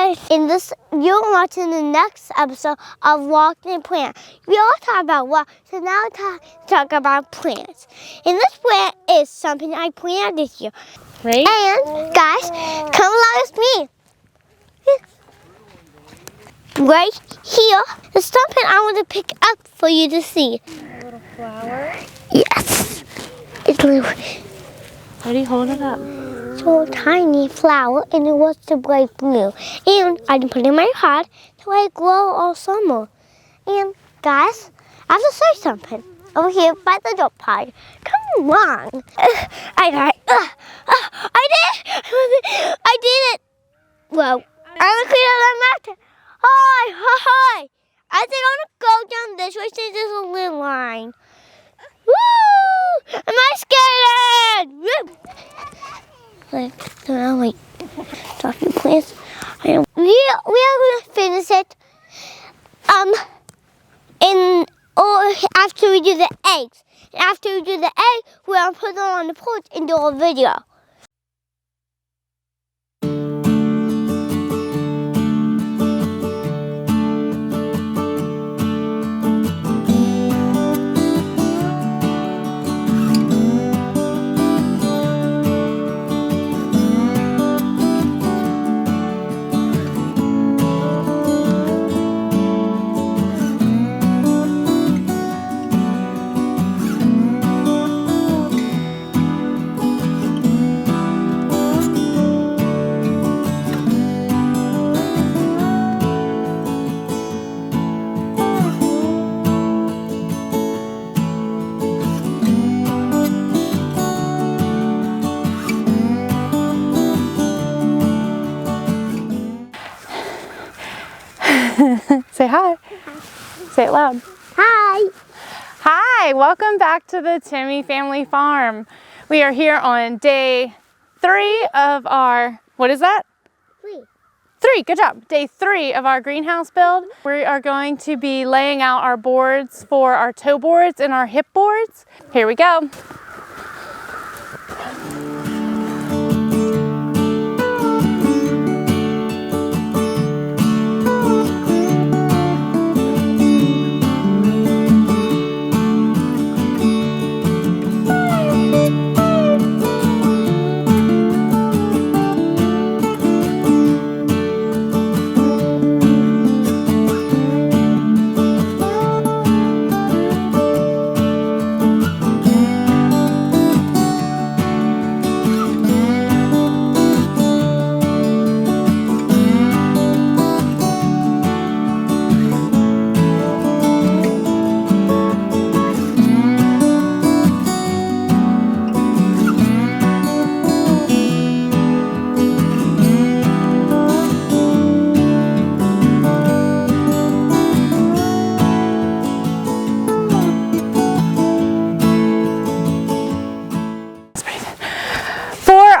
guys, in this, you're watching the next episode of Walking and Plant. We all talk about what, so now talk about plants. And this plant is something I planted this year. Right? And guys, come along with me. Right here is something I want to pick up for you to see. A little flower. Yes. It's a little. Ready? Hold it up. So tiny flower, and it was the bright blue. And I can put it in my pot to let it grow all summer. And guys, I have to say something. Over here by the dog pie. Come on. I did it. Well, I'm clear on the mountain. Hi. I think I'm gonna go down this way since there's a little line. Woo! Am I scared? Woo! So now like talking plants. We are gonna finish it. Or after we do the eggs. And after we do the egg, we're gonna put them on the porch and do a video. Say hi. Say it loud. Hi. Hi, welcome back to the Timmy Family Farm. We are here on day 3 of our, what is that? 3, good job. Day 3 of our greenhouse build. We are going to be laying out our boards for our toe boards and our hip boards. Here we go.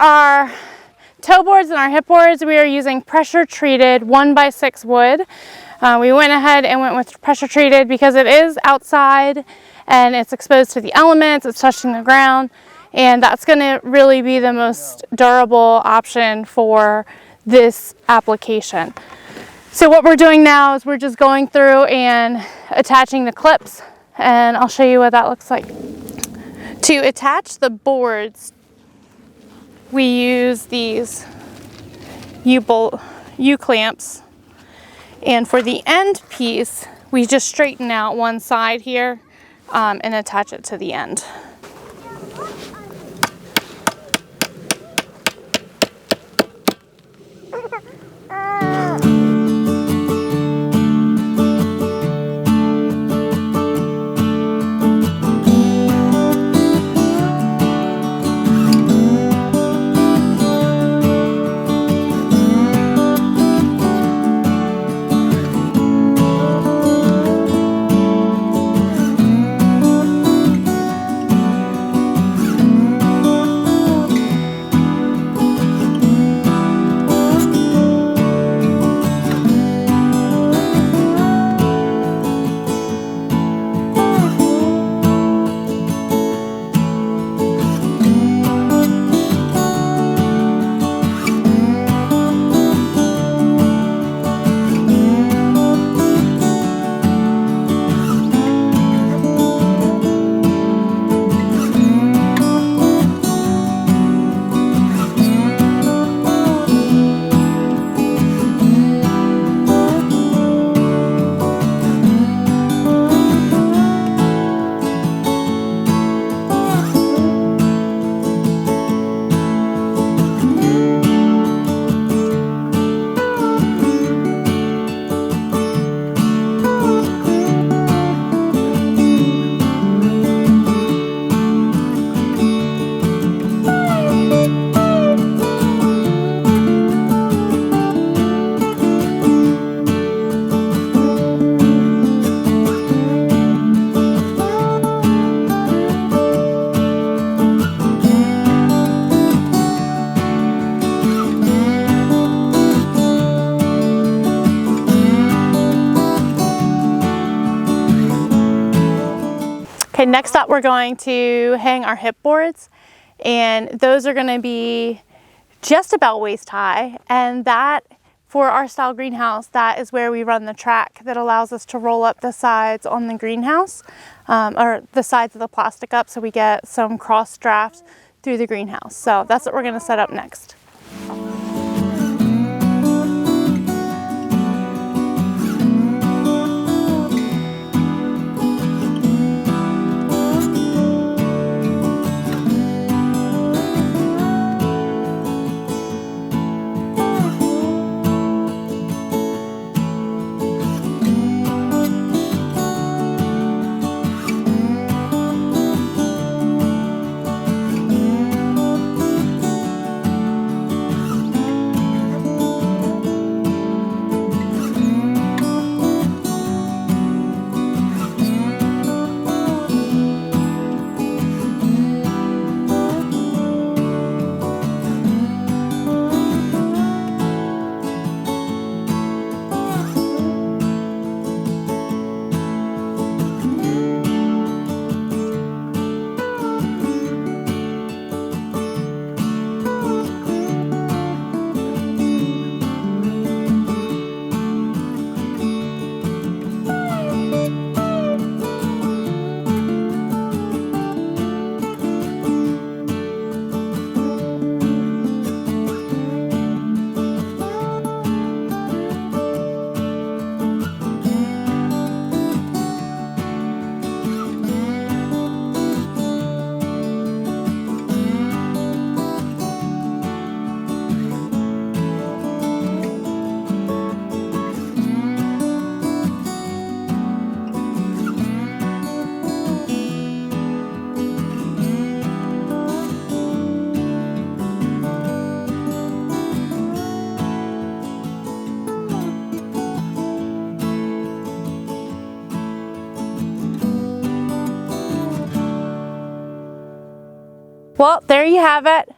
Our toe boards and our hip boards, we are using pressure treated 1x6 wood. We went ahead and went with pressure treated because it is outside and it's exposed to the elements, it's touching the ground, and that's going to really be the most durable option for this application. So what we're doing now is we're just going through and attaching the clips, and I'll show you what that looks like. To attach the boards, we use these U-clamps, and for the end piece, we just straighten out one side here and attach it to the end. Okay, next up we're going to hang our hip boards, and those are going to be just about waist high, and that for our style greenhouse, that is where we run the track that allows us to roll up the sides on the greenhouse, or the sides of the plastic up, so we get some cross draft through the greenhouse. So that's what we're going to set up next. Well, there you have it.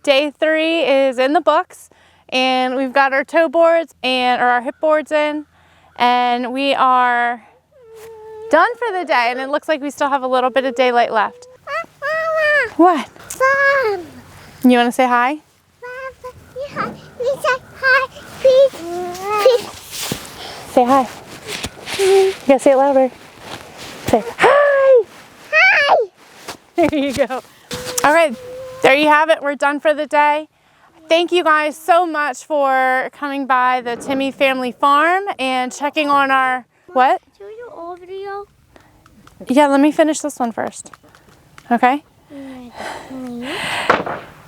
Day 3 is in the books, and we've got our toe boards or our hip boards in, and we are done for the day, and it looks like we still have a little bit of daylight left. Mama. What? Mom. You want to say hi? Mom, we say hi. Please. Say hi. You gotta say it louder. Say hi. Hi. There you go. All right, there you have it. We're done for the day. Thank you guys so much for coming by the Timmy Family Farm and checking on our, what? Should we do all video? Yeah, let me finish this one first. Okay?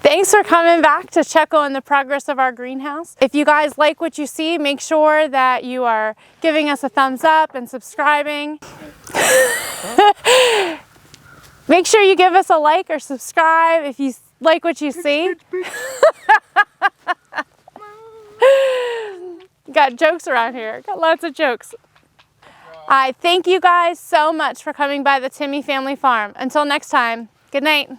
Thanks for coming back to check on the progress of our greenhouse. If you guys like what you see, make sure that you are giving us a thumbs up and subscribing. Make sure you give us a like or subscribe if you like what you see. Got jokes around here. Got lots of jokes. I thank you guys so much for coming by the Timmy Family Farm. Until next time, good night.